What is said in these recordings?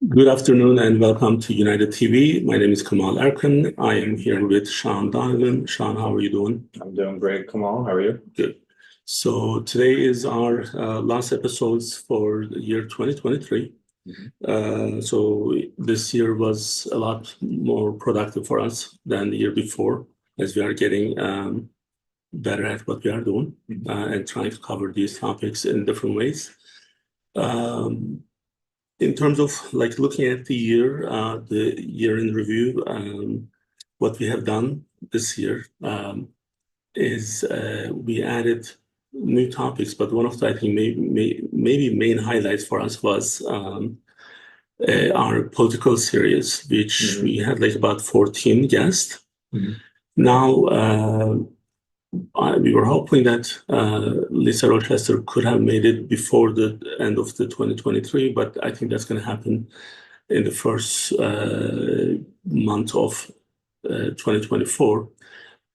Good afternoon and welcome to UMedTV. My name is Kemal Erkan. I am here with Sean Donovan. Sean, how are you doing? I'm doing great, Kemal. How are you? Good. So today is our last episodes for the year 2023. So this year was a lot more productive for us than the year before, as we are getting better at what we are doing and trying to cover these topics in different ways. In terms of like looking at the year in review, what we have done this year is we added new topics, but one of the, I think, maybe main highlights for us was our political series, which we had like about 14 guests. Now, we were hoping that Lisa Rochester could have made it before the end of the 2023, but I think that's going to happen in the first month of 2024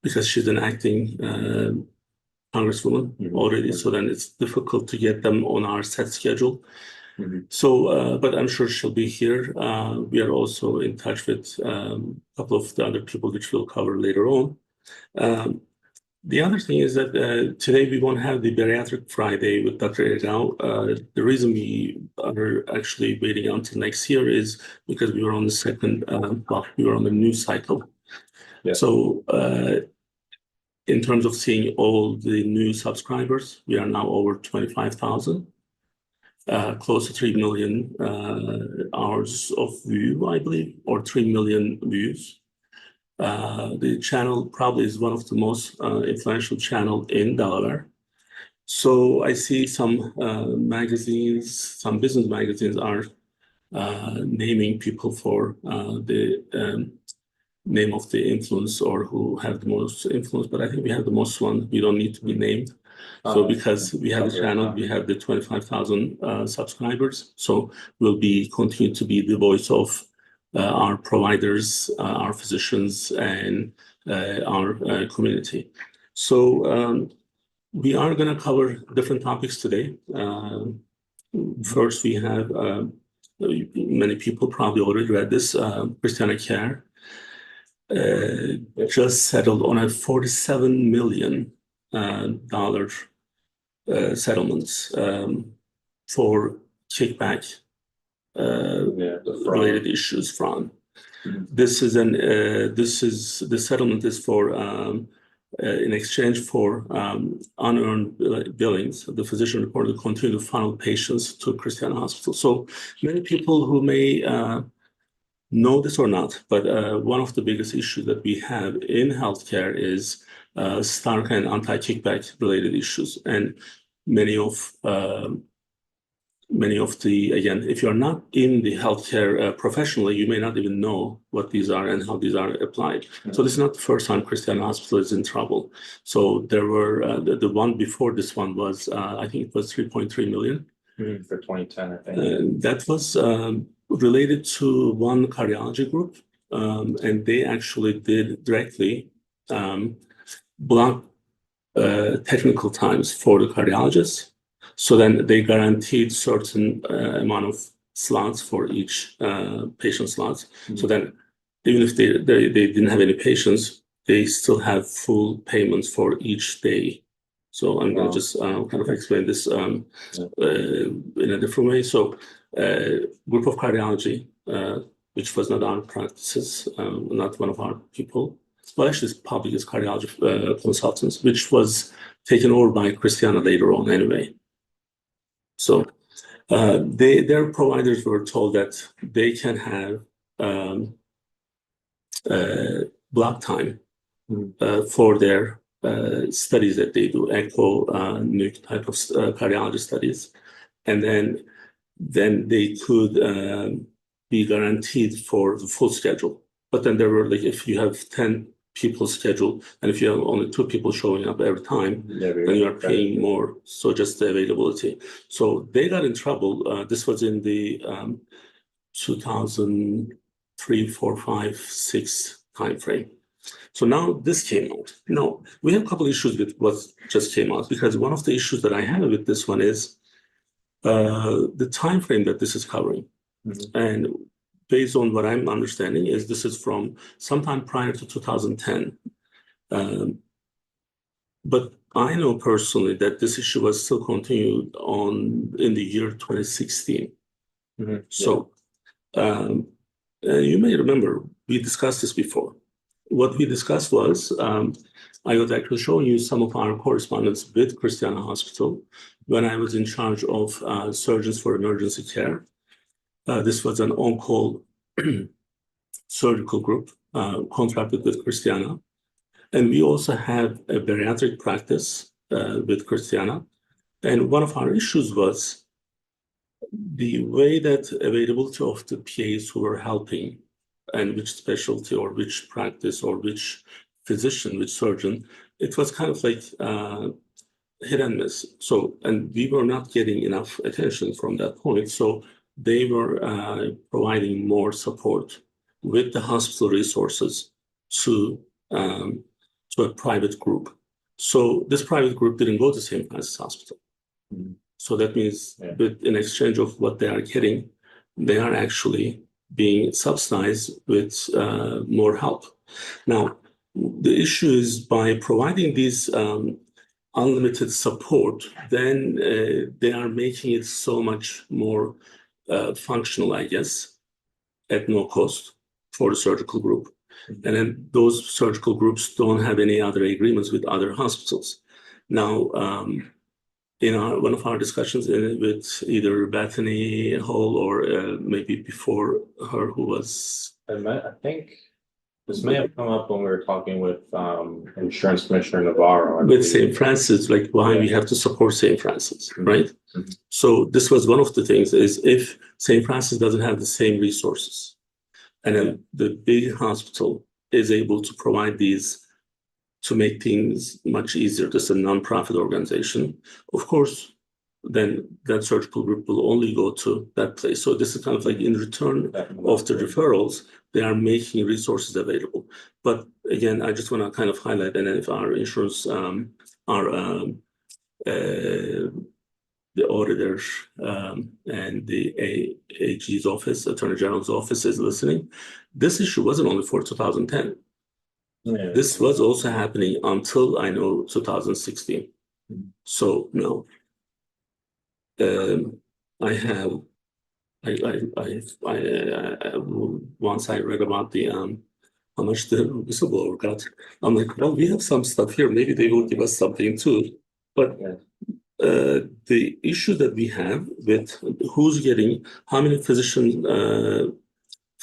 because she's an acting congresswoman already. So then it's difficult to get them on our set schedule. So, but I'm sure she'll be here. We are also in touch with a couple of the other people which we'll cover later on. The other thing is that today we won't have the Bariatric Friday with Dr. Erkan. The reason we are actually waiting until next year is because we were on the second, we were on the news cycle. So in terms of seeing all the new subscribers, we are now over 25,000, close to 3 million hours of view, I believe, or 3 million views. The channel probably is one of the most influential channels in Delaware. So I see some magazines, some business magazines are naming people for the name of the influence or who have the most influence, but I think we have the most one. We don't need to be named. So because we have the channel, we have the 25,000 subscribers. So we'll be continue to be the voice of our providers, our physicians, and our community. So we are going to cover different topics today. First, we have many people probably already read this. Christiana Care just settled on a $47 million settlements for kickback related issues from. This is the settlement is for in exchange for unearned billings. The physician reported to continue to funnel patients to Christiana Hospital. So many people who may know this or not, but one of the biggest issues that we have in healthcare is stark and anti-kickback related issues, and many of the, again, if you're not in the healthcare professionally, you may not even know what these are and how these are applied. So this is not the first time Christiana Hospital is in trouble. So there were, the one before this one was, I think it was 3.3 million. For 2010, I think. That was related to one cardiology group. And they actually did directly block technical times for the cardiologists. So then they guaranteed certain amount of slots for each patient slots. So then even if they didn't have any patients, they still have full payments for each day. So I'm going to just kind of explain this in a different way. So group of cardiology, which was not our practices, not one of our people. Well, actually, it's probably just cardiology consultants, which was taken over by Christiana later on anyway. So their providers were told that they can have block time for their studies that they do, echo, new type of cardiology studies, and then they could be guaranteed for the full schedule. But then there were like, if you have 10 people scheduled, and if you have only 2 people showing up every time, then you are paying more. So just the availability. So they got in trouble. This was in the 2003, 4, 5, 6 timeframe. So now this came out. Now we have a couple issues with what just came out, because one of the issues that I have with this one is the time frame that this is covering. And based on what I'm understanding is this is from sometime prior to 2010. But I know personally that this issue was still continued on in the year 2016. So you may remember we discussed this before. What we discussed was I was actually showing you some of our correspondence with Christiana Hospital when I was in charge of surgeons for emergency care. This was an on-call surgical group contracted with Christiana. And we also have a bariatric practice with Christiana. And one of our issues was the way that availability of the PAs who were helping and which specialty or which practice or which physician, which surgeon, it was kind of like hit and miss. So, and we were not getting enough attention from that point. So they were providing more support with the hospital resources to a private group. So this private group didn't go to St. Francis Hospital. So that means that in exchange of what they are getting, they are actually being subsidized with more help. Now, the issue is by providing these unlimited support, then they are making it so much more functional, I guess, at no cost for the surgical group. And then those surgical groups don't have any other agreements with other hospitals. Now, in one of our discussions with either Bethany Hall or maybe before her, who was... I think this may have come up when we were talking with Insurance Commissioner Navarro. With St. Francis, like why we have to support St. Francis, right? So this was one of the things is if St. Francis doesn't have the same resources, and then the big hospital is able to provide these to make things much easier. This is a nonprofit organization. Of course, then that surgical group will only go to that place. So this is kind of like in return of the referrals, they are making resources available. But again, I just want to kind of highlight, and if our insurance, the auditor and the AG's office, Attorney General's office is listening, this issue wasn't only for 2010. This was also happening until I know 2016. So no, once I read about the how much the whistleblower got, I'm like, well, we have some stuff here. Maybe they will give us something too. But the issue that we have with who's getting how many physician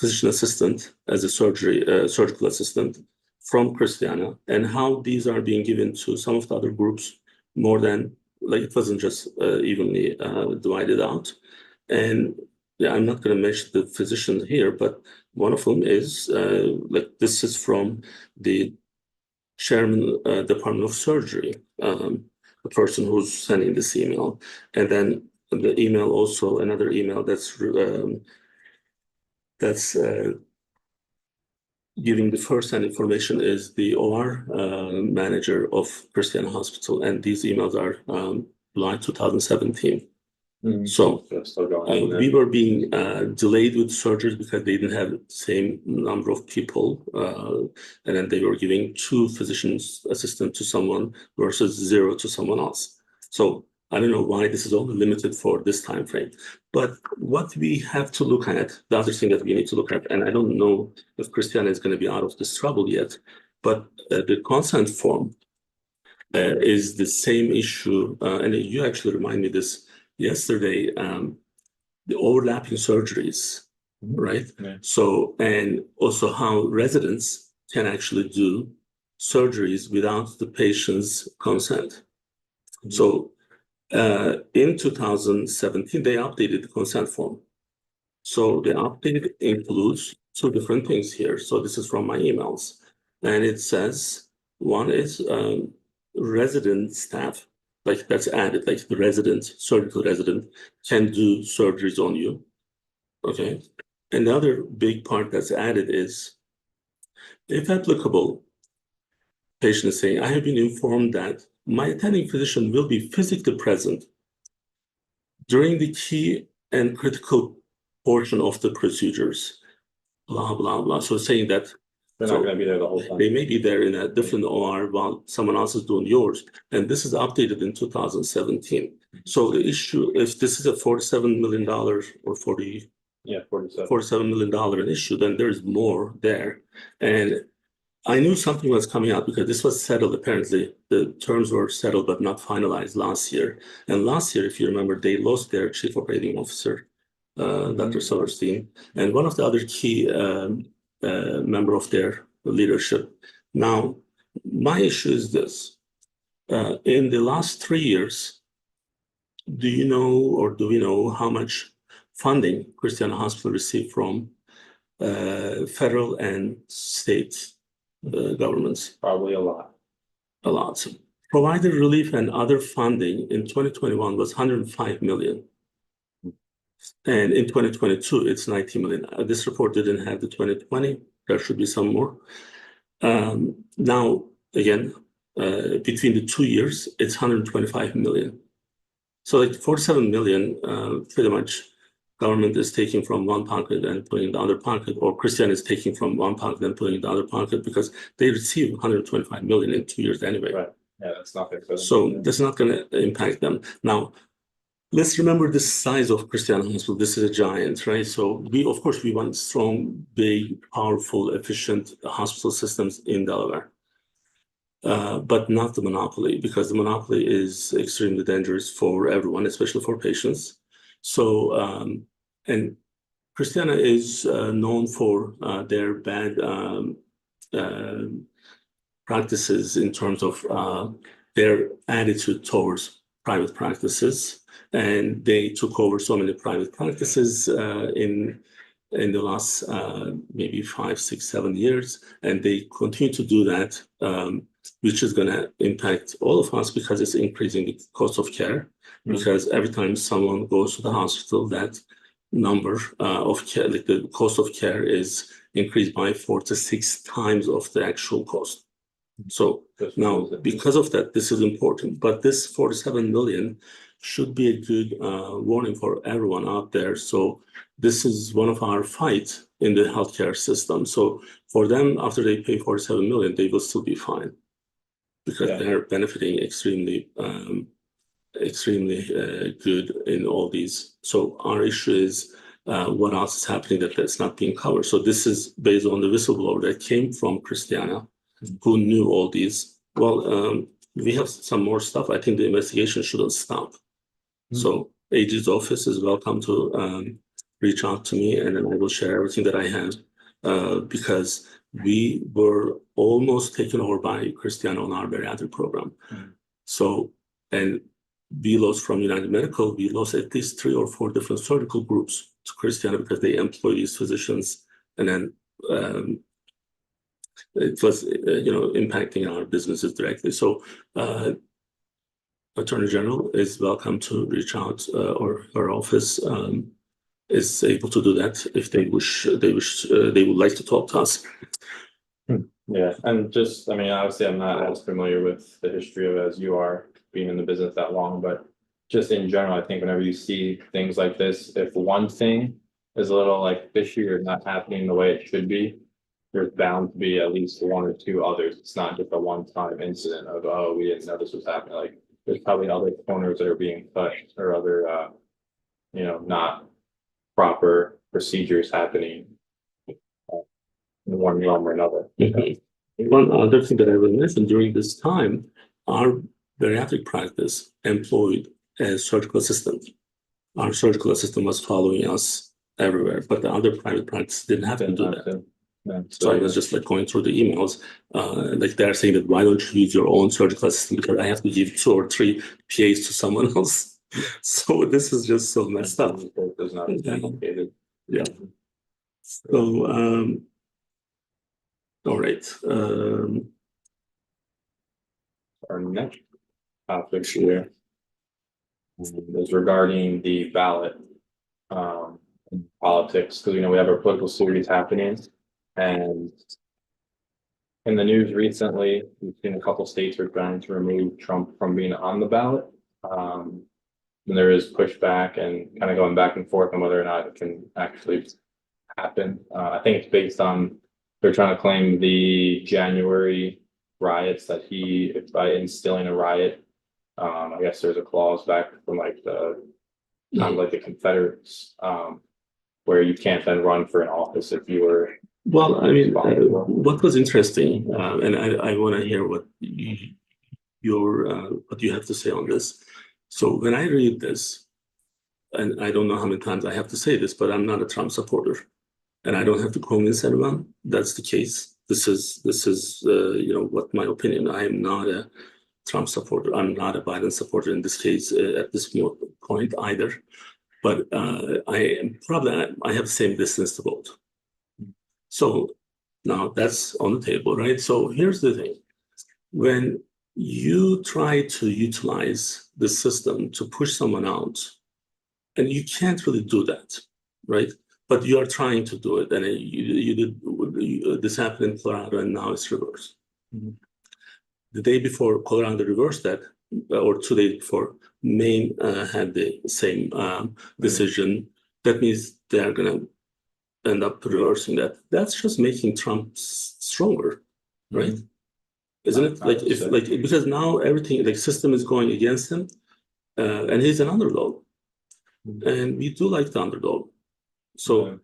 assistant as a surgical assistant from Christiana, and how these are being given to some of the other groups more than, like, it wasn't just evenly divided out. And yeah, I'm not going to mention the physician here, but one of them is like this is from the chairman Department of Surgery, the person who's sending this email, and then the email also another email that's giving the first-hand information is the OR manager of Christiana Hospital, and these emails are July 2017. So we were being delayed with surgeries because they didn't have the same number of people, and then they were giving 2 physicians assistant to someone versus 0 to someone else. So I don't know why this is only limited for this time frame. But what we have to look at, the other thing that we need to look at, and I don't know if Christiana is going to be out of this trouble yet, but the consent form is the same issue, and you actually remind me this yesterday, the overlapping surgeries, right? So, and also how residents can actually do surgeries without the patient's consent. So in 2017, they updated the consent form. So the update includes 2 different things here. So this is from my emails. And it says, one is resident staff, like that's added, like the resident, surgical resident can do surgeries on you, okay? Another big part that's added is, if applicable, patient is saying, I have been informed that my attending physician will be physically present during the key and critical portion of the procedures, blah, blah, blah. So saying that They're not gonna be there the whole time. they may be there in a different OR while someone else is doing yours. And this is updated in 2017. So the issue, if this is a $47 million or 47 $47 million an issue, then there's more there. And I knew something was coming out because this was settled, apparently. The terms were settled but not finalized last year. And last year, if you remember, they lost their chief operating officer, Dr. Silverstein, and one of the other key member of their leadership. Now, my issue is this. In the last 3 years, do you know or do we know how much funding Christiana Hospital received from federal and state governments? Probably a lot. A lot. Provider relief and other funding in 2021 was 105 million. And in 2022, it's 90 million. This report didn't have the 2020. There should be some more. Now, again, between the 2 years, it's 125 million. So like 47 million, pretty much government is taking from one pocket and putting in the other pocket, or Christian is taking from one pocket and putting in the other pocket because they receive 125 million in 2 years anyway. Right. Yeah, that's not good for them. So that's not going to impact them. Now, let's remember the size of Christiana Hospital. This is a giant, right? So of course, we want strong, big, powerful, efficient hospital systems in Delaware. But not the monopoly, because the monopoly is extremely dangerous for everyone, especially for patients. So, and Christiana is known for their bad practices in terms of their attitude towards private practices. And they took over so many private practices in the last maybe 5, 6, 7 years. And they continue to do that, which is going to impact all of us because it's increasing the cost of care. Because every time someone goes to the hospital, that number of care, like the cost of care is increased by 4 to 6 times of the actual cost. So now, because of that, this is important. But this 47 million should be a good warning for everyone out there. So this is one of our fights in the healthcare system. So for them, after they pay 47 million, they will still be fine because they're benefiting extremely good in all these. So our issue is what else is happening that's not being covered. So this is based on the whistleblower that came from Christiana, who knew all these. Well, we have some more stuff. I think the investigation shouldn't stop. So AG's office is welcome to reach out to me, and then I will share everything that I have because we were almost taken over by Christiana on our bariatric program. So, and we lost from United Medical, we lost at least 3 or 4 different surgical groups to Christiana because they employ these physicians, and then it was, impacting our businesses directly. So, Attorney General is welcome to reach out, or her office is able to do that if they wish. They would like to talk to us. Yeah, and just, I mean, obviously, I'm not as familiar with the history of it as you are, being in the business that long, but just in general, I think whenever you see things like this, if one thing is a little like fishy or not happening the way it should be, there's bound to be at least 1 or 2 others. It's not just a one-time incident of, oh, we didn't know this was happening. Like, there's probably other corners that are being touched or other, not proper procedures happening in one realm or another. One other thing that I will mention, during this time, our bariatric practice employed a surgical assistant. Our surgical assistant was following us everywhere, but the other private practice didn't have to do that. So I was just like going through the emails, like they're saying that, why don't you use your own surgical assistant, because I have to give 2 or 3 PAs to someone else. So this is just so messed up. Yeah. So all right. Our next topic here is regarding the ballot in politics, because we have our political series happening, and in the news recently, we've seen a couple states are trying to remove Trump from being on the ballot. there is pushback and kind of going back and forth on whether or not it can actually happen. I think it's based on, they're trying to claim the January riots that by instilling a riot. I guess there's a clause back from like the kind of like the Confederates, where you can't then run for an office if you were. Well, I mean, what was interesting, and I want to hear what what you have to say on this. So when I read this, and I don't know how many times I have to say this, but I'm not a Trump supporter, and I don't have to convince anyone that's the case. This is what my opinion. I am not a Trump supporter. I'm not a Biden supporter in this case at this point either. But I have the same distance to vote. So now that's on the table, right? So here's the thing: when you try to utilize the system to push someone out, and you can't really do that, right? But you are trying to do it, and this happened in Colorado, and now it's reversed. Mm-hmm. The day before Colorado reversed that, or 2 days before, Maine had the same decision. That means they are going to end up reversing that. That's just making Trump stronger, right? Mm-hmm. Isn't it? Like because now everything, like system is going against him, and he's an underdog, mm-hmm. and we do like the underdog. So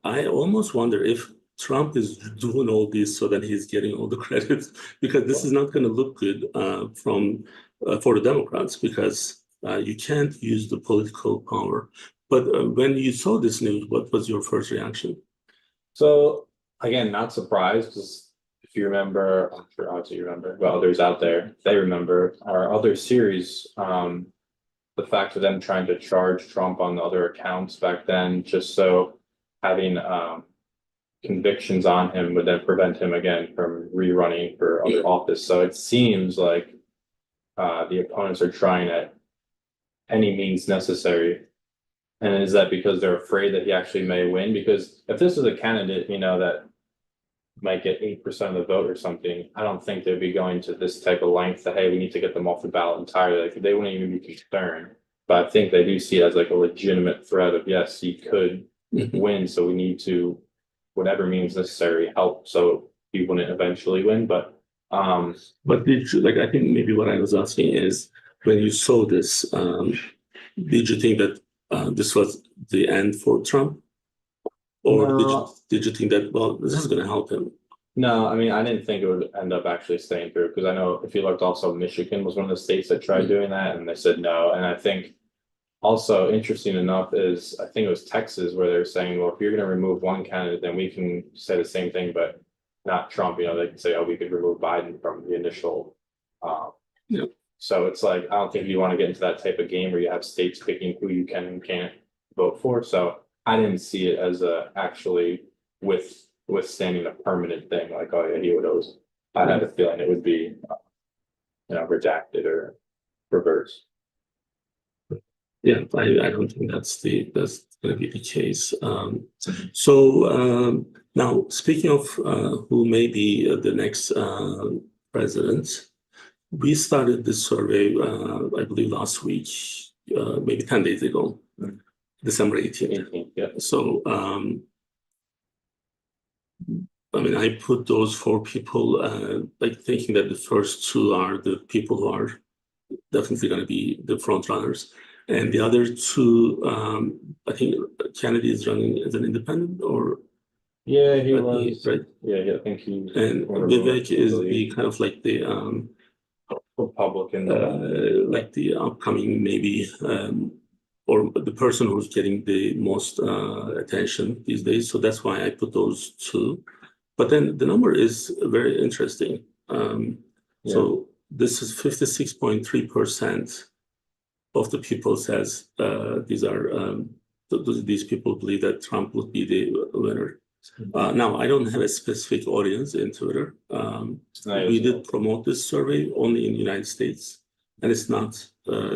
I almost wonder if Trump is doing all this so that he's getting all the credit, because this is not going to look good for the Democrats, because you can't use the political power. But when you saw this news, what was your first reaction? So again, not surprised, because if you remember, I'm sure obviously you remember, well, others out there, they remember our other series, the fact of them trying to charge Trump on the other accounts back then, just so having convictions on him would then prevent him again from rerunning for other office. So it seems like the opponents are trying at any means necessary. And is that because they're afraid that he actually may win? Because if this is a candidate, that might get 8% of the vote or something, I don't think they'd be going to this type of length that, hey, we need to get them off the ballot entirely. Like, they wouldn't even be concerned. But I think they do see it as like a legitimate threat of, yes, he could win, so we need to, whatever means necessary, help so he wouldn't eventually win. But did you, I think maybe what I was asking is, when you saw this, did you think that this was the end for Trump? Or no. did you think that, well, this is going to help him? No, I mean, I didn't think it would end up actually staying through, because I know if you looked, also Michigan was one of the states that tried doing that, and they said no. And I think also interesting enough is, I think it was Texas, where they're saying, well, if you're going to remove one candidate, then we can say the same thing, but not Trump. They can say, oh, we could remove Biden from the initial. So it's like, I don't think you want to get into that type of game where you have states picking who you can and can't vote for. So I didn't see it as actually withstanding a permanent thing. Like, oh yeah, he would always. I had a feeling it would be, redacted or reversed. Yeah, I don't think that's going to be the case. Now, speaking of who may be the next president, we started this survey, I believe last week, maybe 10 days ago, December 18th. Yeah. So, I mean, I put those 4 people, thinking that the first 2 are the people who are definitely going to be the front runners. And the other 2, I think Kennedy is running as an independent, or? Yeah, he was. Right? Yeah, I think he. And Vivek is the kind of like the Republican, like the upcoming maybe, or the person who's getting the most attention these days. So that's why I put those 2. But then the number is very interesting. So this is 56.3% of the people says these people believe that Trump would be the winner. Now, I don't have a specific audience in Twitter. We did promote this survey only in the United States, and it's not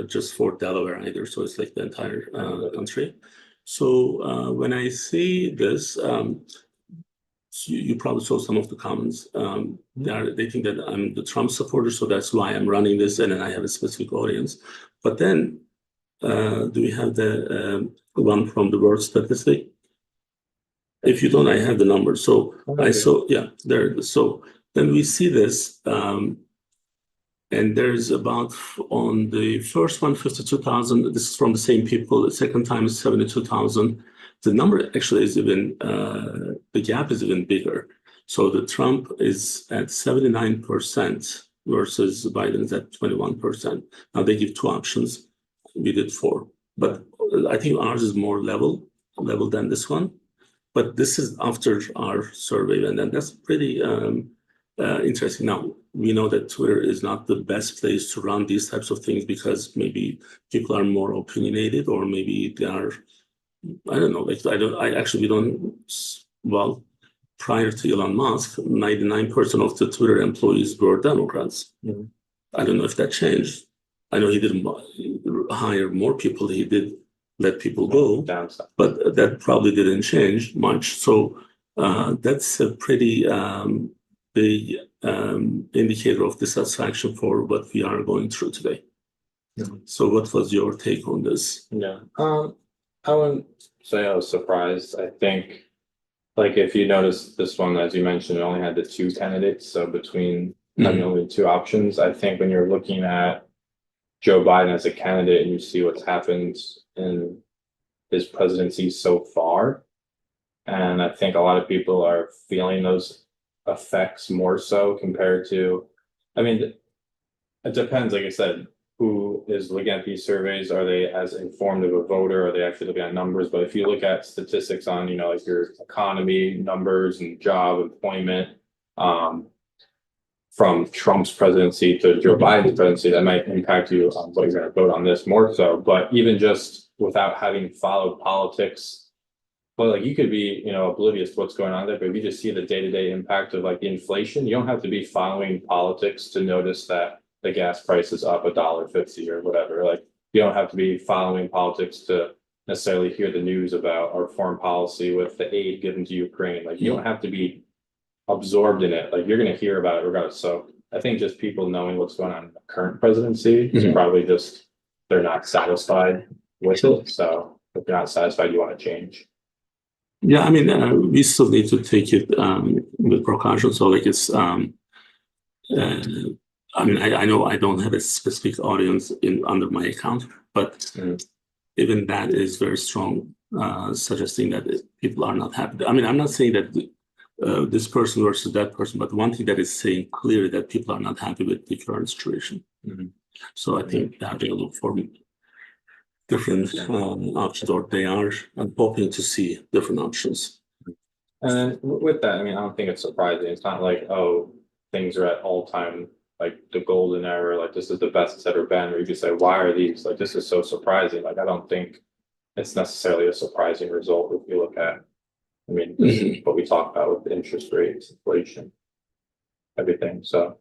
just for Delaware either. So it's like the entire country. So when I see this, you probably saw some of the comments. They think that I'm the Trump supporter, so that's why I'm running this, and then I have a specific audience. But then Do we have the one from the world statistic? If you don't, I have the number. So I saw, yeah, there it is. So then we see this, and there's about on the first one, 52,000. This is from the same people. The second time is 72,000. The number actually is even, the gap is even bigger. So the Trump is at 79% versus Biden's at 21%. Now they give two options. We did four, but I think ours is more level than this one. But this is after our survey, and then that's pretty interesting. Now, we know that Twitter is not the best place to run these types of things because maybe people are more opinionated, or maybe they are, I don't know, like we don't, well, prior to Elon Musk, 99% of the Twitter employees were Democrats. Mhm. I don't know if that changed. I know he didn't hire more people, he did let people go, Downside. but that probably didn't change much. So that's a pretty big indicator of dissatisfaction for what we are going through today. Mhm. So what was your take on this? Yeah, I wouldn't say I was surprised. I think, like, if you notice this one, as you mentioned, it only had the two candidates, so between having only two options, I think when you're looking at Joe Biden as a candidate and you see what's happened in his presidency so far, and I think a lot of people are feeling those effects more so compared to, I mean, it depends, like I said, who is looking at these surveys. Are they as informed of a voter? Are they actually looking at numbers? But if you look at statistics on, you know, like your economy numbers and job employment, from Trump's presidency to Joe Biden's presidency, that might impact you on what you're going to vote on this more so. But even just without having followed politics, but like you could be, you know, oblivious to what's going on there, but if you just see the day-to-day impact of like the inflation, you don't have to be following politics to notice that the gas price is up $1.50 or whatever. Like, you don't have to be following politics to necessarily hear the news about our foreign policy with the aid given to Ukraine. Like, you don't have to be absorbed in it. Like, you're going to hear about it regardless. So I think just people knowing what's going on in the current presidency is probably just, they're not satisfied with it. So if you're not satisfied, you want to change. Yeah, I mean, we still need to take it with precaution. So like it's, I mean, I know I don't have a specific audience under my account, but even that is very strong, suggesting that people are not happy. I mean, I'm not saying that this person versus that person, but one thing that is saying clearly that people are not happy with the current situation. So I think they have to look for different options, or they are hoping to see different options. And with that, I mean, I don't think it's surprising. It's not like, oh, things are at all time, like the golden era, like this is the best it's ever been, or you could say, why are these, like, this is so surprising. Like, I don't think it's necessarily a surprising result if you look at, I mean, this is what we talk about with interest rates, inflation, everything. So,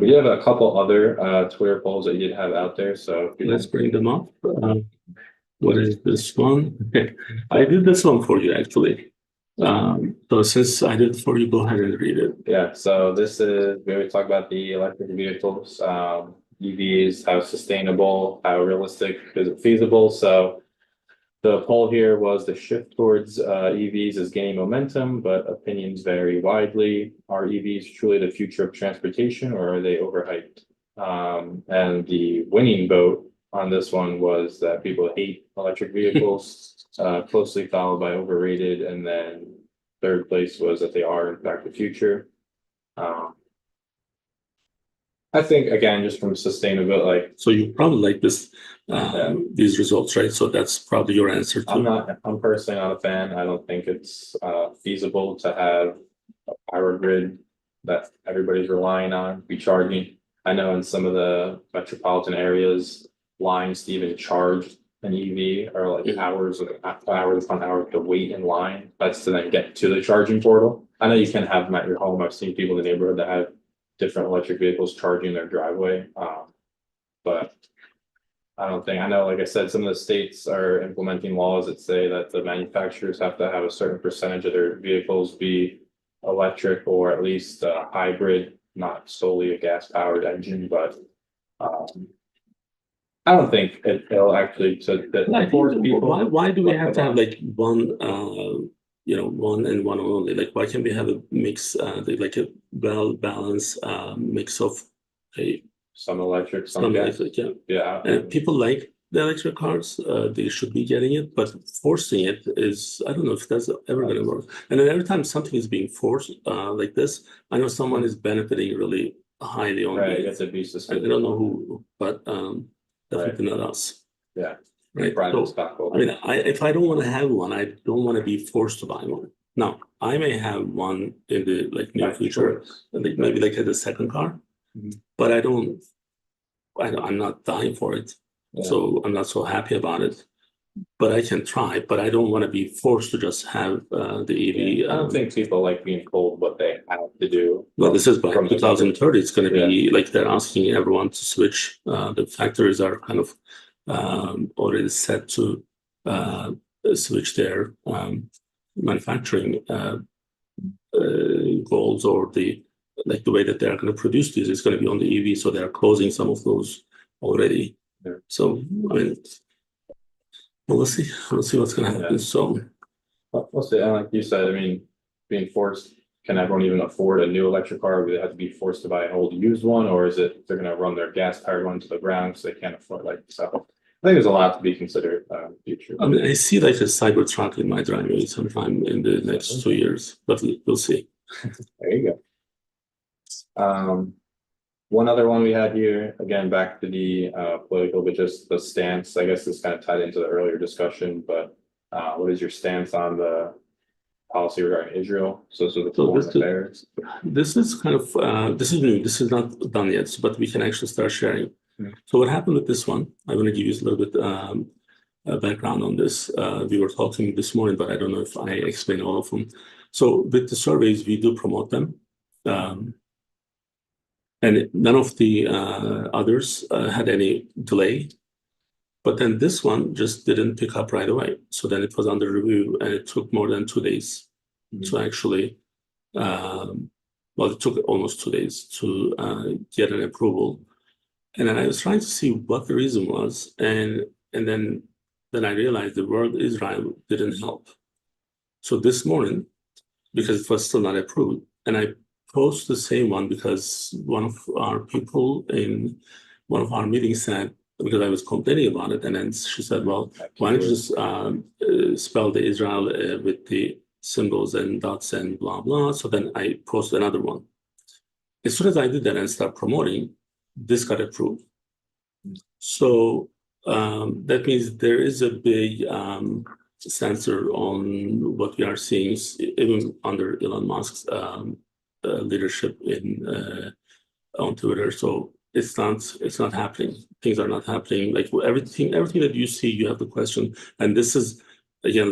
we have a couple other Twitter polls that you did have out there. So let's bring them up. What is this one? I did this one for you actually. So since I did it for you, go ahead and read it. Yeah, so this is where we talk about the electric vehicles, EVs, how sustainable, how realistic, is it feasible? So the poll here was the shift towards EVs is gaining momentum, but opinions vary widely. Are EVs truly the future of transportation, or are they overhyped? And the winning vote on this one was that people hate electric vehicles, closely followed by overrated, and then third place was that they are in fact the future. I think again, just from sustainability, like, so you probably like this, these results, right? So that's probably your answer too. I'm personally not a fan. I don't think it's feasible to have a power grid that everybody's relying on be charging. I know in some of the metropolitan areas, lines to even charge an EV are like hours upon hours to wait in line. That's to then get to the charging portal. I know you can have them at your home. I've seen people in the neighborhood that have different electric vehicles charging their driveway. But I don't think, I know, like I said, some of the states are implementing laws that say that the manufacturers have to have a certain percentage of their vehicles be electric, or at least a hybrid, not solely a gas powered engine, but I don't think it'll actually Like, force people. why do we have to have like one, one and one only? Like, why can't we have a mix, like a well-balanced mix of Some electric, some gas. electric, yeah. Yeah. And people like the electric cars, they should be getting it, but forcing it is, I don't know if that's ever going to work. And then every time something is being forced like this, I know someone is benefiting really highly on Right, it. it's a beast of I don't know who, but definitely not us. Yeah. Right. Private So, stockholder. I mean, if I don't want to have one, I don't want to be forced to buy one. Now, I may have one in the near future, like maybe like as a second car, but I'm not dying for it. So I'm not so happy about it. But I can try, but I don't want to be forced to just have the EV. I don't think people like being told what they have to do. Well, this is by from the 2030. It's going to be like they're asking everyone to switch. The factories are kind of already set to switch their manufacturing goals, or the way that they're going to produce these is going to be on the EV. So they're closing some of those already. Yeah. So I mean, well, we'll see. We'll see what's going to happen. So we'll see. And like you said, I mean, being forced. Can everyone even afford a new electric car? Do they have to be forced to buy an old used one, or is it they're going to run their gas-powered one to the ground because they can't afford so? I think there's a lot to be considered in the future. I mean, I see like a cyber truck in my driveway sometime in the next 2 years, but we'll see. There you go. One other one we had here, again, back to the political, but just the stance. I guess this kind of tied into the earlier discussion, but what is your stance on the policy regarding Israel? So this is kind of this is new. This is not done yet, but we can actually start sharing. So what happened with this one? I want to give you a little bit background on this. We were talking this morning, but I don't know if I explained all of them. So with the surveys, we do promote them, and none of the others had any delay. But then this one just didn't pick up right away. So then it was under review, and it took more than 2 days to actually, well, it took almost 2 days to get an approval. And then I was trying to see what the reason was, and then I realized the word Israel didn't help. So this morning, because it was still not approved, and I posted the same one because one of our people in one of our meetings said, because I was complaining about it, and then she said, well, why don't you just spell the Israel with the symbols and dots and blah, blah. So then I posted another one. As soon as I did that and started promoting, this got approved. So that means there is a big censor on what we are seeing, even under Elon Musk's leadership on Twitter. So it's not happening. Things are not happening. Like everything that you see, you have the question. And this is again,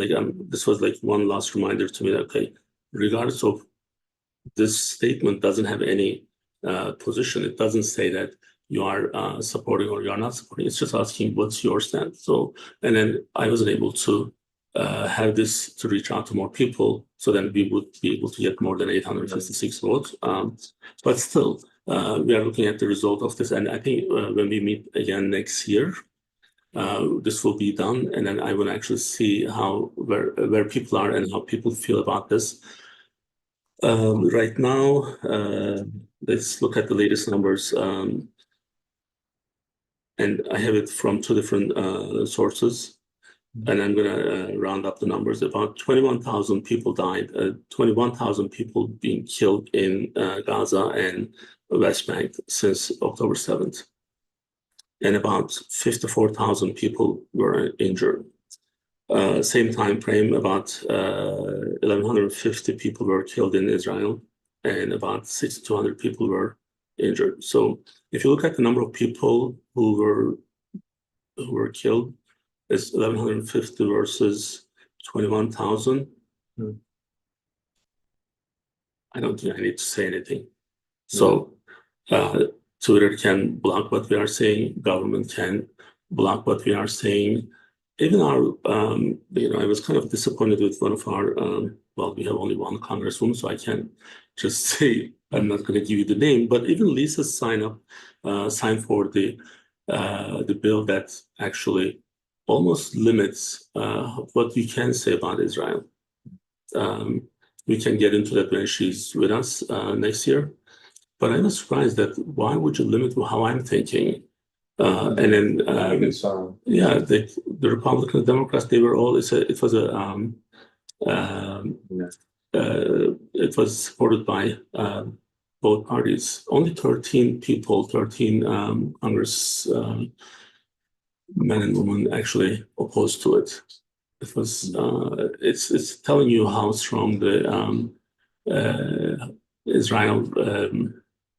this was like one last reminder to me that, okay, regardless of this statement doesn't have any position. It doesn't say that you are supporting or you are not supporting. It's just asking what's your stance. So, and then I wasn't able to have this to reach out to more people, so then we would be able to get more than 856 votes. But still, we are looking at the result of this, and I think when we meet again next year, this will be done, and then I will actually see where people are and how people feel about this. Right now, let's look at the latest numbers, and I have it from 2 different sources. And I'm going to round up the numbers. About 21,000 people died, 21,000 people being killed in Gaza and West Bank since October 7th. And about 54,000 people were injured. Same time frame, about 1,150 people were killed in Israel, and about 6,200 people were injured. So if you look at the number of people who were killed, it's 1,150 versus 21,000. I don't think I need to say anything. So Twitter can block what we are saying. Government can block what we are saying. Even our, I was kind of disappointed with one of our, well, we have only one congresswoman, so I can't just say, I'm not going to give you the name, but even Lisa signed for the the bill that actually almost limits what you can say about Israel. We can get into that when she's with us next year. But I was surprised that why would you limit how I'm thinking? And then, yeah, the Republican and Democrats, they were all, it was supported by both parties. Only 13 people, 13 Congress men and women actually opposed to it. It was, it's telling you how strong the Israel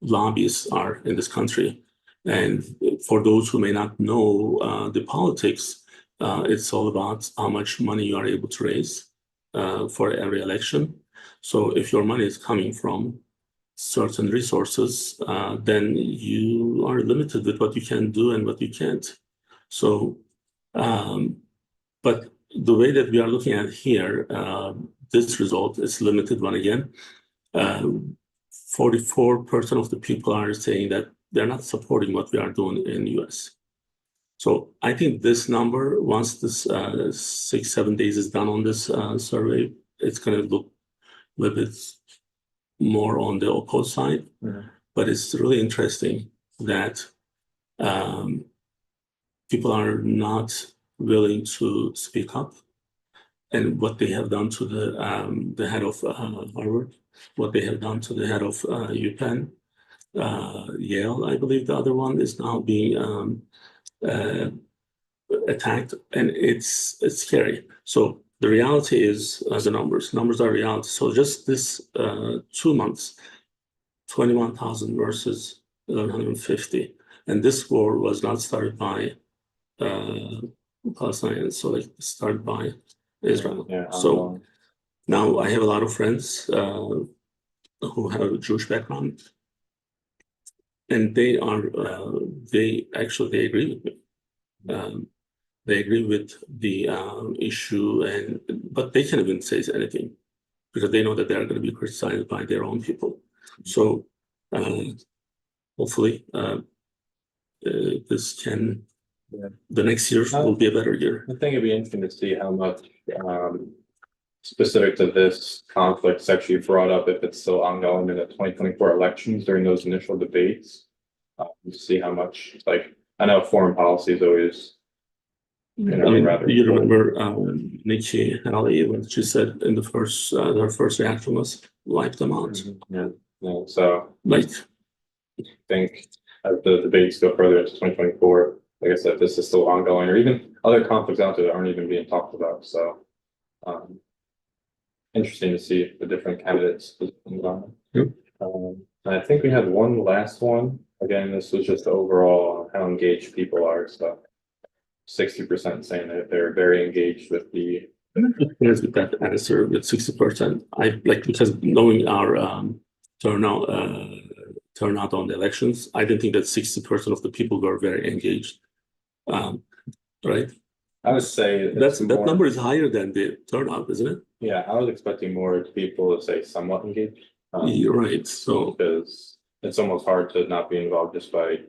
lobbyists are in this country. And for those who may not know the politics, it's all about how much money you are able to raise for every election. So if your money is coming from certain resources, then you are limited with what you can do and what you can't. So, but the way that we are looking at here, this result is limited one again. 44% of the people are saying that they're not supporting what we are doing in the US. So I think this number, once this 6-7 days is done on this survey, it's going to look a little bit more on the opposed side. But it's really interesting that people are not willing to speak up. And what they have done to the head of Harvard, what they have done to the head of UPenn, Yale, I believe the other one is now being attacked, and it's scary. So the reality is the numbers are reality. So just this 2 months, 21,000 versus 1,150, and this war was not started by Palestinians, so like started by Israel. So now I have a lot of friends who have a Jewish background, and they agree with me. They agree with the issue, but they can't even say anything because they know that they are going to be criticized by their own people. So hopefully this can. The next year will be a better year. I think it'd be interesting to see how much specific to this conflict is actually brought up if it's still ongoing in the 2024 elections during those initial debates. To see how much, like, I know foreign policy is always, rather. You remember Nikki Haley when she said in the first, her first reaction was wipe them out. Yeah. So like, I think as the debates go further into 2024. Like I said, this is still ongoing, or even other conflicts out there that aren't even being talked about. So, interesting to see the different candidates. I think we had one last one. Again, this was just overall how engaged people are. So, 60% saying that they're very engaged with the. With that answer with 60%, I like, because knowing our turnout on the elections, I didn't think that 60% of the people were very engaged. Right? I would say that number is higher than the turnout, isn't it? Yeah, I was expecting more people to say somewhat engaged. You're right. So because it's almost hard to not be involved just by,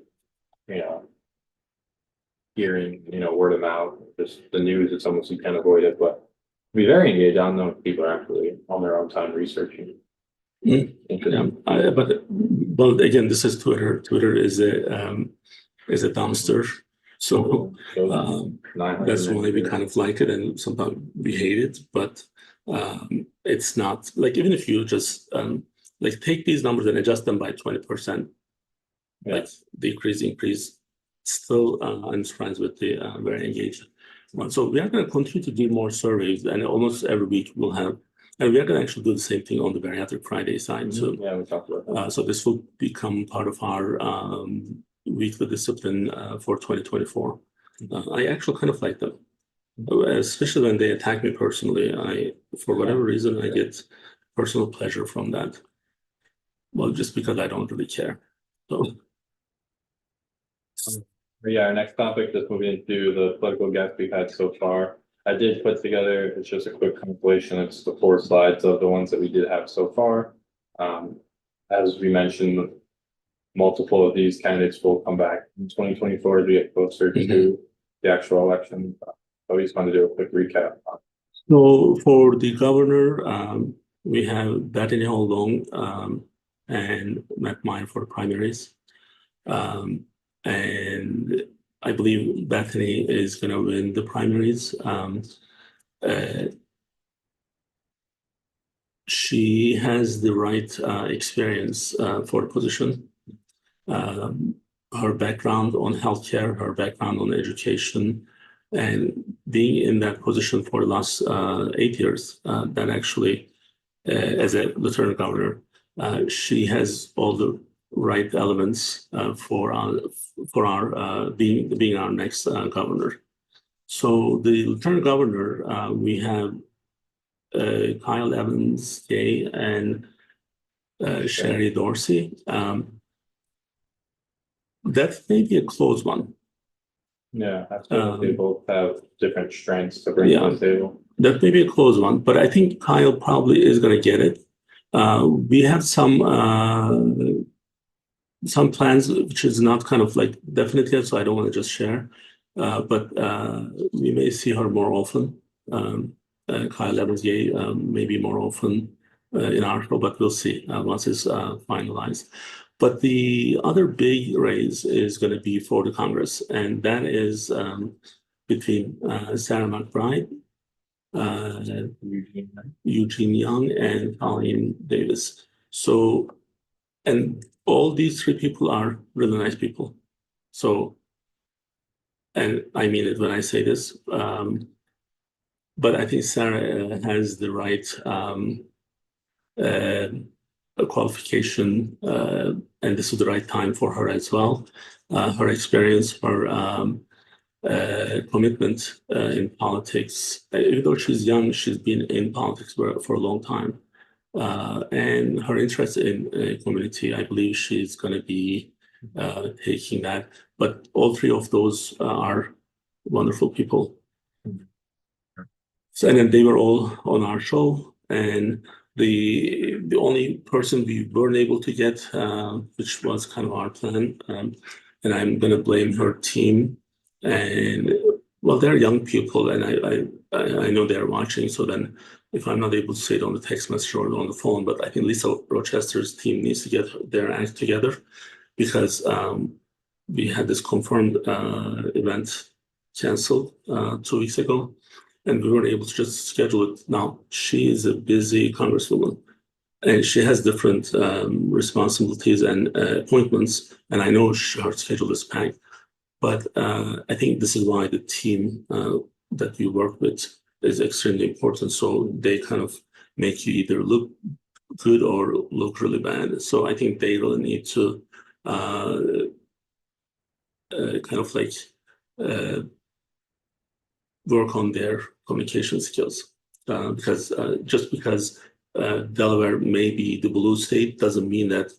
hearing, word of mouth, just the news. It's almost you can't avoid it, but be very engaged. I don't know if people are actually on their own time researching. Yeah, but again, this is Twitter. Twitter is a dumpster. So that's why we kind of like it, and sometimes we hate it. But it's not like, even if you just like take these numbers and adjust them by 20%, like decrease, increase, still I'm surprised with the very engaged one. So we are going to continue to do more surveys, and almost every week we'll have. And we are going to actually do the same thing on the Bariatric Friday side too. Yeah, we talked about that. So this will become part of our weekly discipline for 2024. I actually kind of like them, especially when they attack me personally. For whatever reason, I get personal pleasure from that. Well, just because I don't really care. So. Yeah, our next topic, just moving into the political guests we've had so far. I did put together, it's just a quick compilation. It's the 4 slides of the ones that we did have so far. As we mentioned, multiple of these candidates will come back in 2024 as we get closer to the actual election. So we just wanted to do a quick recap. So for the governor, we have Bethany Long and Matt Mine for the primaries. And I believe Bethany is going to win the primaries. She has the right experience for the position. Her background on healthcare, her background on education, and being in that position for the last 8 years, that actually, as a lieutenant governor, she has all the right elements for our being our next governor. So the lieutenant governor, we have Kyle Evans, Gay, and Sherry Dorsey. That may be a close one. Yeah, I feel like they both have different strengths to bring to the table. That may be a close one, but I think Kyle probably is going to get it. We have some plans, which is not kind of like definite yet, so I don't want to just share. But we may see her more often. Kyle Evans, maybe more often in our show, but we'll see once it's finalized. But the other big race is going to be for the Congress, and that is between Sarah McBride, Eugene Young, and Colleen Davis. So, and all these three people are really nice people. So, and I mean it when I say this, but I think Sarah has the right qualification, and this is the right time for her as well. Her experience, her commitment in politics, even though she's young, she's been in politics for a long time. And her interest in community, I believe she's going to be taking that. But all three of those are wonderful people. So, and then they were all on our show, and the only person we weren't able to get, which was kind of our plan, and I'm going to blame her team. And well, they're young people, and I know they're watching. So then, if I'm not able to say it on the text message or on the phone, but I think Lisa Rochester's team needs to get their act together, because we had this confirmed event canceled 2 weeks ago, and we weren't able to just schedule it. Now, she is a busy congresswoman, and she has different responsibilities and appointments, and I know her schedule is packed. But I think this is why the team that we work with is extremely important. So they kind of make you either look good or look really bad. So I think they really need to kind of like work on their communication skills, because just because Delaware may be the blue state doesn't mean that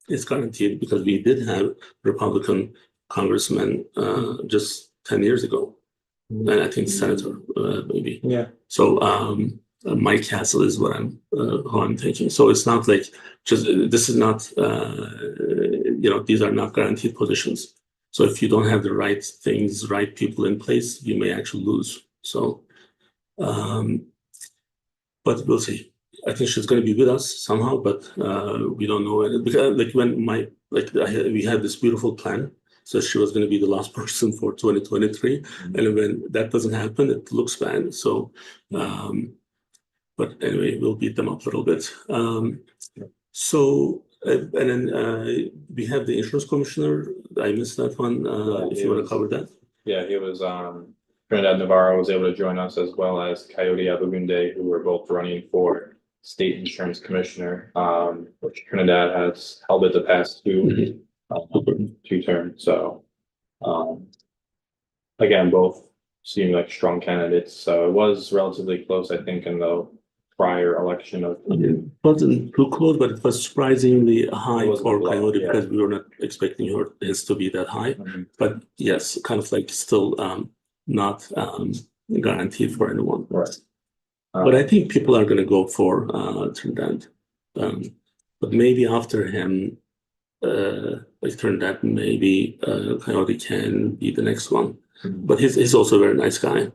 it's guaranteed, because we did have Republican congressman just 10 years ago, and I think senator maybe. Yeah. So Mike Castle is what who I'm thinking. So it's not like just this is not these are not guaranteed positions. So if you don't have the right things, right people in place, you may actually lose. So, but we'll see. I think she's going to be with us somehow, but we don't know it, because like when we had this beautiful plan. So she was going to be the last person for 2023. And when that doesn't happen, it looks bad. So, but anyway, we'll beat them up a little bit. So, and then we have the insurance commissioner. I missed that one. If you want to cover that. Yeah, he was, Trinidad Navarro was able to join us, as well as Coyote Abagunde, who were both running for state insurance commissioner, which Trinidad has held it the past two terms. So, again, both seem like strong candidates. So it was relatively close, I think, in the prior election of. It wasn't too close, but it was surprisingly high for Coyote, yeah, because we were not expecting his to be that high. But yes, kind of like still not guaranteed for anyone. Right. But I think people are going to go for Trinidad. But maybe after him, it turned that maybe Coyote can be the next one. But he's also a very nice guy.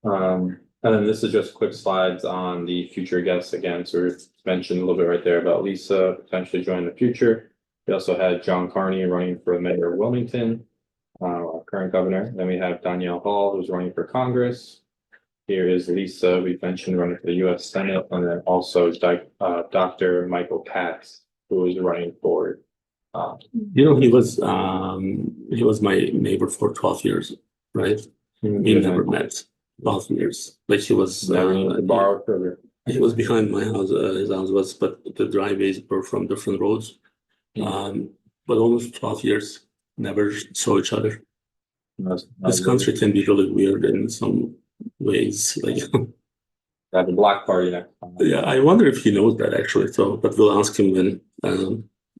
And then this is just quick slides on the future guests again. So we mentioned a little bit right there about Lisa potentially joining the future. We also had John Carney running for mayor of Wilmington, our current governor. Then we have Danielle Hall, who's running for Congress. Here is Lisa, we mentioned, running for the U.S. Senate, and then also Dr. Michael Katz, who is running for. He was my neighbor for 12 years, right? We never met. 12 years. Like he was he was behind my house, his house was, but the driveways were from different roads. But almost 12 years, never saw each other. This country can be really weird in some ways. Like have a block party next time. Yeah, I wonder if he knows that actually. So, but we'll ask him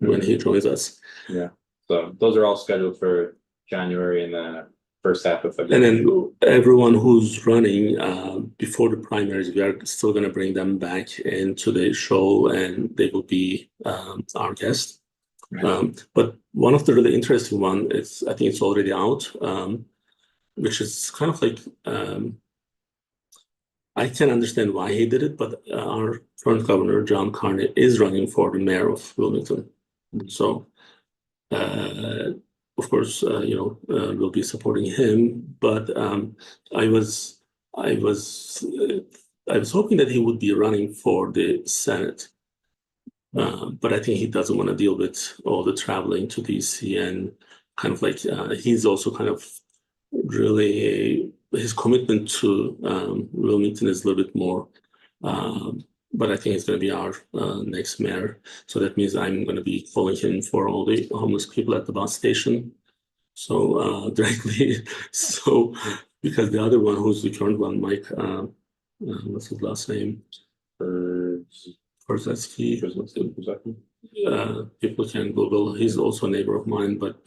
when he joins us. Yeah. So those are all scheduled for January and then first half of February. And then everyone who's running before the primaries, we are still going to bring them back into the show, and they will be our guest. But one of the really interesting one is, I think it's already out, which is kind of like, I can understand why he did it, but our current governor, John Carney, is running for the mayor of Wilmington. So, of course, we'll be supporting him. But I was hoping that he would be running for the Senate. But I think he doesn't want to deal with all the traveling to DC, and kind of like he's also kind of really, his commitment to Wilmington is a little bit more. But I think he's going to be our next mayor. So that means I'm going to be calling him for all the homeless people at the bus station. So directly, so because the other one, who's the current one, Mike, what's his last name? Korzewski. People can Google. He's also a neighbor of mine, but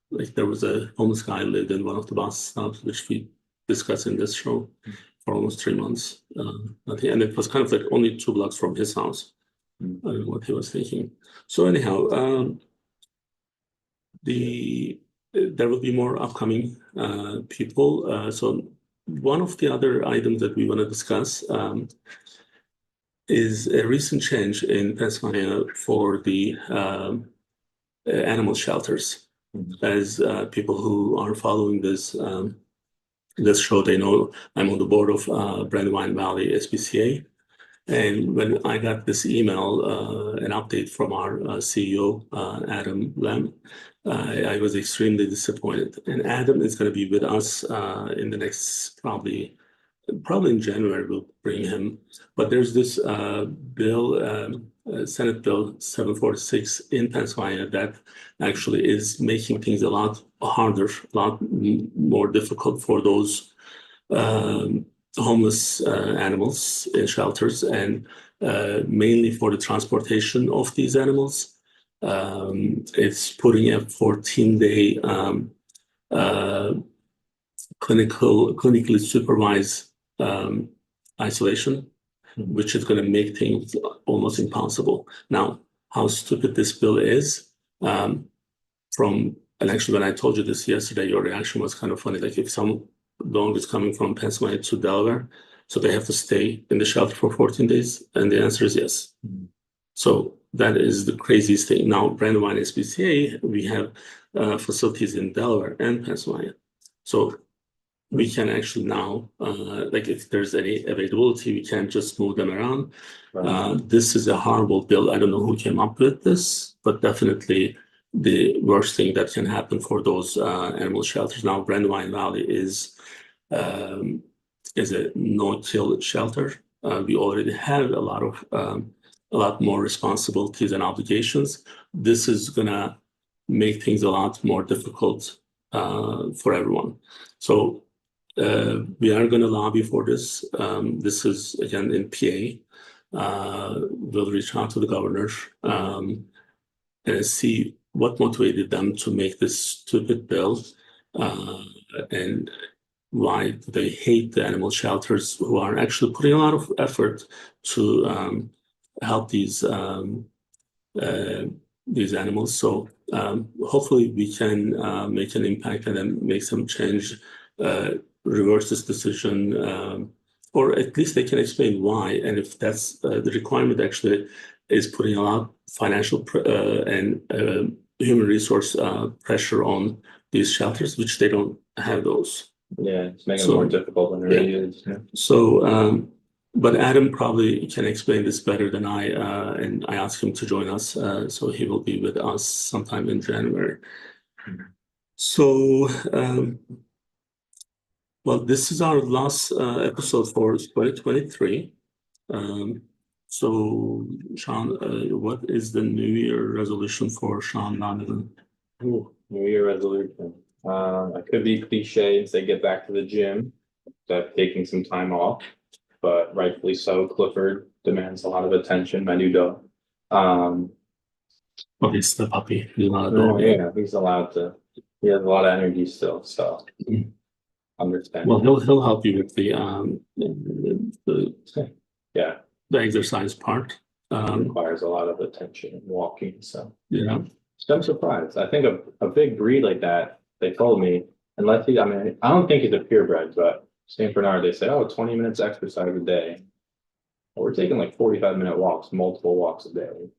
like there was a homeless guy lived in one of the bus stops, which we discussed in this show for almost 3 months. And it was kind of like only 2 blocks from his house. I don't know what he was thinking. So anyhow, there will be more upcoming people. So one of the other items that we want to discuss is a recent change in Pennsylvania for the animal shelters. As people who are following this show, they know I'm on the board of Brandywine Valley SPCA. And when I got this email, an update from our CEO, Adam Lamb, I was extremely disappointed. And Adam is going to be with us in the next, probably in January, we'll bring him. But there's this bill, Senate Bill 746 in Pennsylvania that actually is making things a lot harder, a lot more difficult for those homeless animals in shelters, and mainly for the transportation of these animals. It's putting a 14-day clinically supervised isolation, which is going to make things almost impossible. Now, how stupid this bill is, and actually when I told you this yesterday, your reaction was kind of funny. Like if some dog is coming from Pennsylvania to Delaware, so they have to stay in the shelter for 14 days? And the answer is yes. So that is the craziest thing. Now, Brandywine SPCA, we have facilities in Delaware and Pennsylvania. So we can actually now, like if there's any availability, we can just move them around. This is a horrible bill. I don't know who came up with this, but definitely the worst thing that can happen for those animal shelters. Now, Brandywine Valley is a no-kill shelter. We already have a lot more responsibilities and obligations. This is gonna make things a lot more difficult for everyone. So we are going to lobby for this. This is again in PA. We'll reach out to the governor and see what motivated them to make this stupid bill, and why they hate the animal shelters, who are actually putting a lot of effort to help these these animals. So hopefully we can make an impact and then make some change, reverse this decision, or at least they can explain why. And if that's the requirement actually is putting a lot of financial and human resource pressure on these shelters, which they don't have those. Yeah, it's making it more difficult than it really is. Yeah. So, but Adam probably can explain this better than I, and I asked him to join us, so he will be with us sometime in January. So, well, this is our last episode for 2023. So, Sean, what is the New Year resolution for Sean Donovan? New Year resolution. I could be cliche and say get back to the gym. I've taken some time off, but rightfully so. Clifford demands a lot of attention, my new dog. Oh, he's the puppy. He's not a dog. Yeah, he's allowed to. He has a lot of energy still, so understand. Well, he'll help you with the yeah, the exercise part. Requires a lot of attention and walking. So yeah, so I'm surprised. I think a big breed like that, they told me, unless he, I mean, I don't think he's a purebred, but St. Bernard, they say, oh, 20 minutes exercise a day. Well, we're taking like 45-minute walks, multiple walks a day.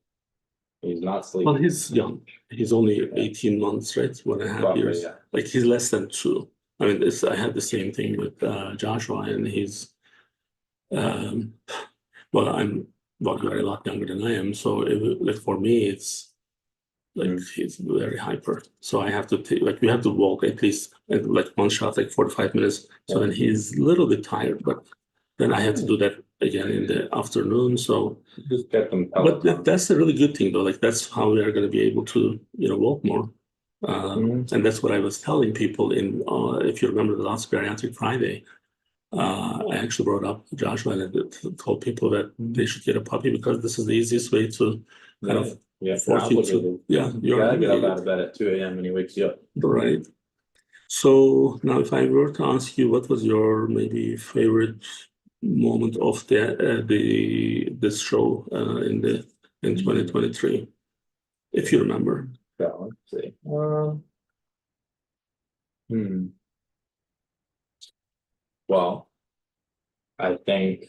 He's not sleeping. Well, he's young. He's only 18 months, right? 1.5 years. Yeah. Like he's less than 2. I mean, I had the same thing with Joshua, and he's well, I'm you're a lot younger than I am. So like for me, it's like he's very hyper. So I have to take, like, we have to walk at least like one shot, like 45 minutes. So then he's a little bit tired, but then I have to do that again in the afternoon. So just get them. But that's a really good thing, though. Like that's how we are going to be able to, walk more. And that's what I was telling people in, if you remember the last Bariatric Friday, I actually brought up Joshua and told people that they should get a puppy because this is the easiest way to kind of force you to. Yeah, you gotta get up out of bed at 2 a.m. when he wakes you up. Right. So now, if I were to ask you, what was your maybe favorite moment of this show in 2023, if you remember? Yeah, let's see. Well, I think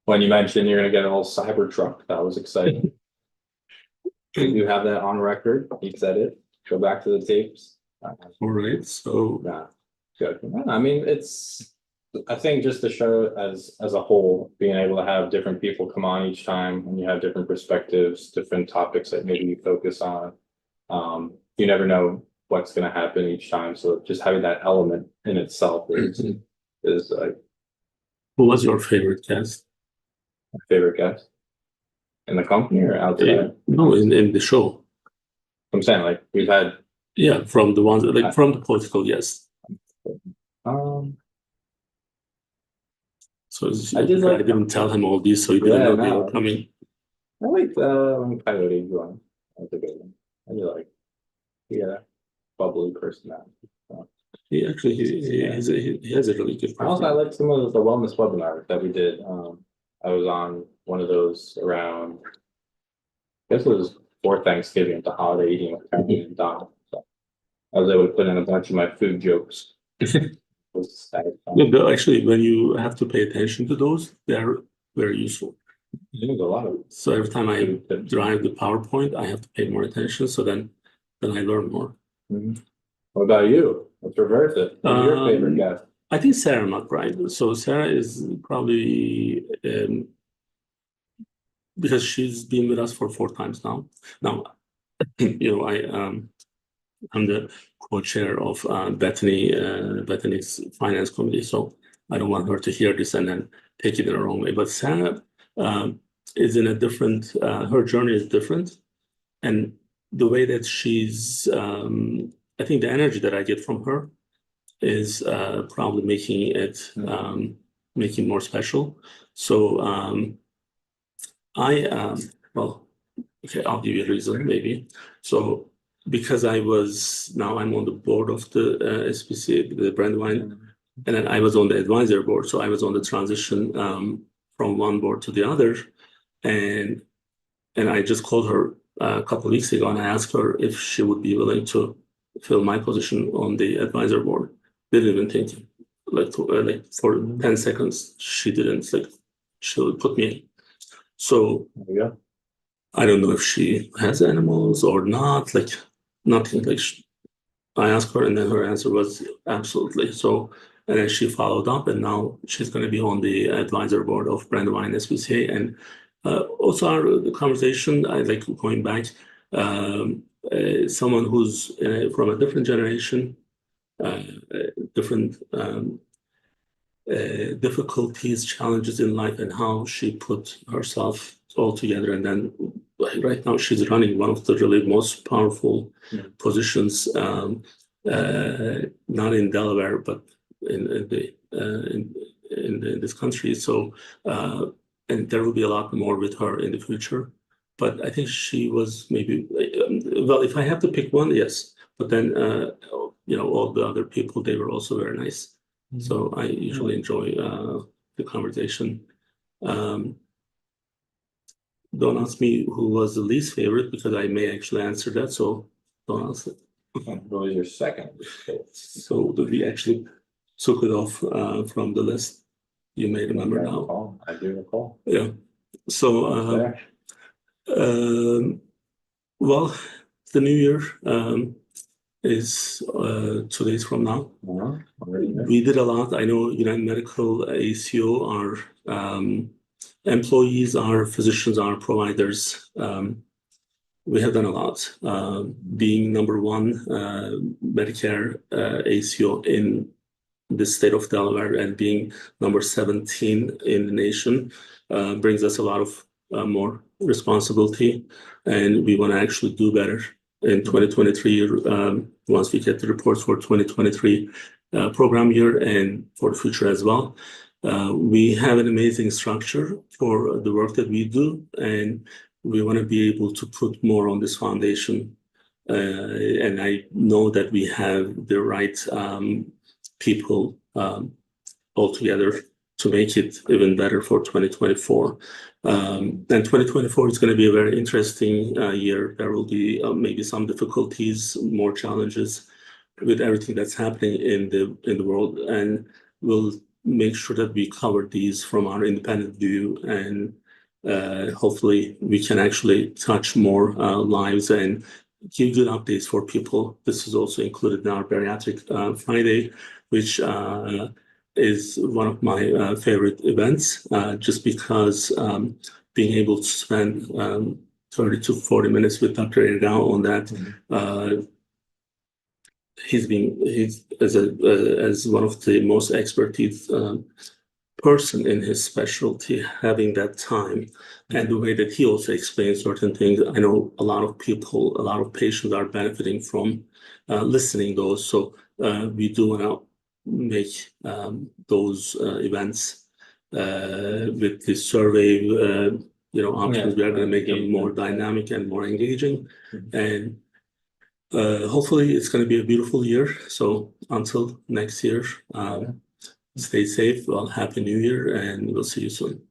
when you mentioned you're gonna get a whole Cybertruck, that was exciting. You have that on record. He said it. Go back to the tapes. All right. So yeah, good. I mean, I think just the show as a whole, being able to have different people come on each time, and you have different perspectives, different topics that maybe you focus on. You never know what's going to happen each time. So just having that element in itself is like. Who was your favorite guest? My favorite guest in the company or outside? No, in the show. I'm saying, like, we've had. Yeah, from the ones like from the political, yes. So I didn't tell him all these, so he didn't know they were coming. I like Coyote one. That's a good one. I really like. Yeah, bubbly personality. He actually he has a really good. Also, I like some of the wellness webinars that we did. I was on one of those around. I guess it was for Thanksgiving, the holiday eating with Erkan and Don. So I was able to put in a bunch of my food jokes. Yeah, actually, when you have to pay attention to those, they're very useful. There's a lot of it. So every time I drive the PowerPoint, I have to pay more attention. So then I learn more. What about you? Let's reverse it. Who's your favorite guest? I think Sarah McBride. So Sarah is probably because she's been with us for 4 times now. Now, I'm the co-chair of Bethany's finance committee, so I don't want her to hear this and then take it in the wrong way. But Sarah is in a different. Her journey is different, and the way that she's. I think the energy that I get from her is probably making it making more special. So okay, I'll give you a reason maybe. So because I'm on the board of the SPCA, the Brandywine, and then I was on the advisory board. So I was on the transition from one board to the other, and and I just called her a couple of weeks ago and I asked her if she would be willing to fill my position on the advisor board. Didn't even think, like for 10 seconds, she didn't, like, she would put me in. So Yeah. I don't know if she has animals or not, like nothing. Like I asked her, and then her answer was absolutely. So, and then she followed up, and now she's going to be on the advisor board of Brandywine SPCA. And also the conversation, I like going back, someone who's from a different generation, different difficulties, challenges in life, and how she put herself all together. And then right now she's running one of the really most powerful positions, not in Delaware, but in this country. So, and there will be a lot more with her in the future. But I think she was maybe, well, if I have to pick one, yes. But then, all the other people, they were also very nice. So I usually enjoy the conversation. Don't ask me who was the least favorite, because I may actually answer that. So don't ask it. Who was your second? So we actually took it off from the list. You may remember now. I do recall. Yeah. So, well, the new year is 2 days from now. We did a lot. I know United Medical, ACO, our employees, our physicians, our providers. We have done a lot. Being number one Medicare ACO in the state of Delaware and being number 17 in the nation brings us a lot of more responsibility, and we want to actually do better in 2023 once we get the reports for 2023 program year and for the future as well. We have an amazing structure for the work that we do, and we want to be able to put more on this foundation. And I know that we have the right people all together to make it even better for 2024. And 2024 is going to be a very interesting year. There will be maybe some difficulties, more challenges with everything that's happening in the world, and we'll make sure that we cover these from our independent view, and hopefully we can actually touch more lives and give good updates for people. This is also included in our Bariatric Friday, which is one of my favorite events, just because being able to spend 30 to 40 minutes with Dr. Erkan on that, he's as one of the most expertise person in his specialty, having that time and the way that he also explains certain things. I know a lot of people, a lot of patients are benefiting from listening those. So we do want to make those events with the survey, options. We are going to make them more dynamic and more engaging, and hopefully it's going to be a beautiful year. So until next year, stay safe. Well, Happy New Year, and we'll see you soon.